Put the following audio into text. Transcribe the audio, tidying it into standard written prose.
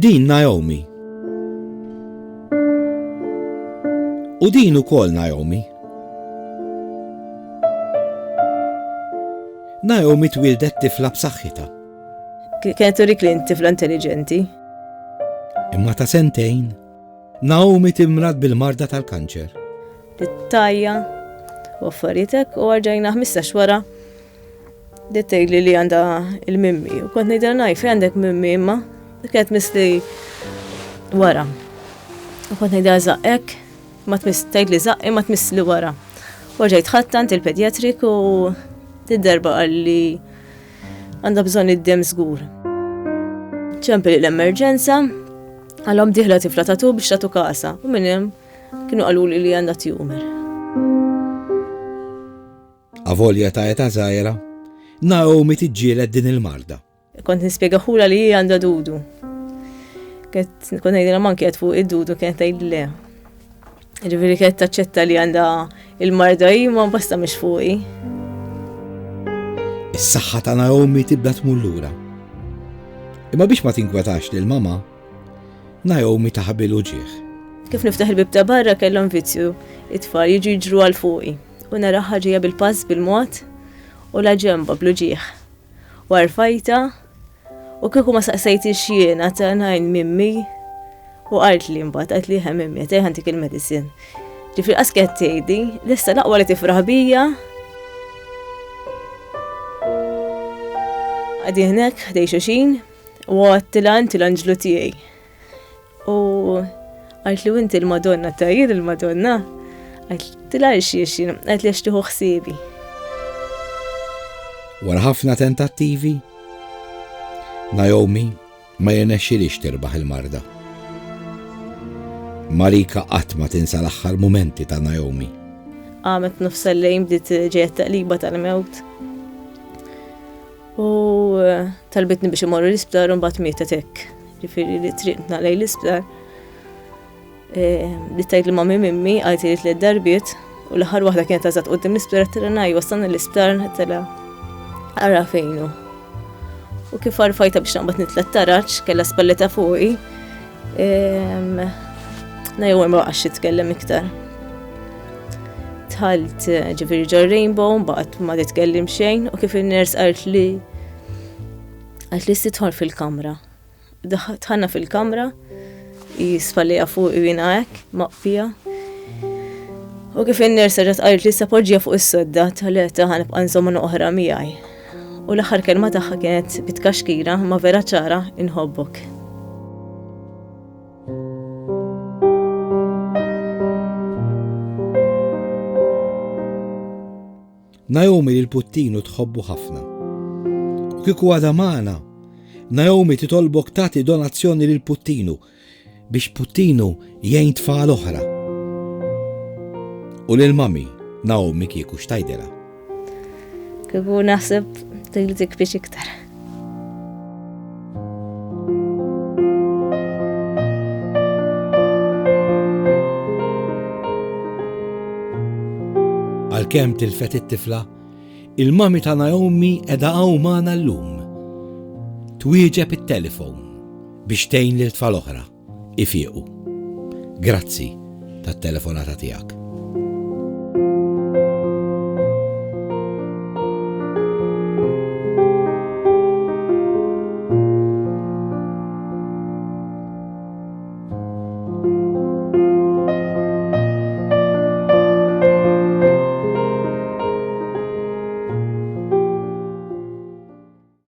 Din Naomi. U din ukoll Naomi. Naomi twildet tifla b'saħħitha. Kienet turik li tifla intelligenti. Imma ta' sentejn, Naomi timrad bil-marda tal-kanċer. Tittajja u affaritek u għarġajna 15 wara. Dittejli li għanda il-mimmi. U kont nejdra najfi għandek mimmi imma. Kienet misli wara. U kont nejdra zaqqek, ma tmistejt li zaqqi ma tmisli wara. U għarġajt ħattant il-pedjatrik u tidderba għalli għanda bżon id-dem zgur. ċempeli l-emerġenza, għallom diħla tifla tatu biex tatu kasa. U minnem kienu għallu li għanda tjumer. Avolja ta' eta zaħira, Naomi tiġġieled din il-marda. Kont nispiegaħula li għanda dudu. Kont ngħidilha man kienet fuq id-dudu kienet tgħid le. Ġifieri kienet taċċetta li għandha il-marda ma basta mhix fuqi. Is-saħħa ta' Naomi tibda tmur lura. Imma biex ma tinkwetax lil mama, Naomi taħabil uġieħ. Kif niftaħ il-bib ta' barra kellhom vizzju, it-tfal jiġu jiġru għal fuqi. U nara ħaġija bil-pass bil-mod u la ġemba bl-uġieħ. U għarfajta u kieku ma saqsajti xiena ta' najn mimmi u għart li mbagħad għalt li ħa mimmi ta' ħantik il-medicine. Ġifri qasket tgħidi, lista laqwa li tifraħ bija. Għadi hnek ħdej xuxin u għattilan til-anġlu tiegħi. U għalt li inti il-Madonna tajjir il-Madonna. Għattilan xiexin, għalt li għaxtiħu ħsiebi. Wara ħafna tentattivi, Naomi ma jirnexxilix tirbaħ il-marda. Marika qatt ma tinsa l-aħħar mumenti ta' Naomi. Għamet nofsa l-lejn bdiet ġejjed taqliba tal-mewt. U talbitni biex imorru l-isptar u mbagħad mietet hekk. Ġifieri li triqtna lejn l-isptar. Li tajt li mami mimmi għajti li tliet darbiet u l-aħħar waħda kienet tażat qudiem l-isptar tirnaj wassalna l-isptar tela ara fejnu. U kif arfajta biex naqbad nitlet taraċ, kella spalleta fuqi, Naomi ma baqax titkellem iktar. Tħalt ġifieri ġo Rainbow, mbagħad ma titkellem xejn u kif in-ners qalt li tidħol fil-kamra. Tħanna fil-kamra, jispallija fuqi jiena hekk, maqfija. U kif in-ners qalt li issa poġġija fuq is-sodda tħaleta ħanibqa' nżomm oħra miegħi. U l-aħħar kelma tagħha kienet bitkaxkira ma vera ċara inħobbok. Naomi lil Puttinu tħobbu ħafna. U kieku għadha magħna, Naomi titolbok tagħti donazzjoni lil Puttinu biex Puttinu jgħin tfal oħra. U lil mami Naomi kieku x'tgħidilha. Kieku naħseb tgħidlek biex iktar. Għalkemm tilfet it-tifla, il-mami ta' Naomi qiegħda hawn magħna llum. Twieġeb it-telefon biex tgħin lil tfal oħra ifiequ. Grazzi tat-telefonata tiegħek.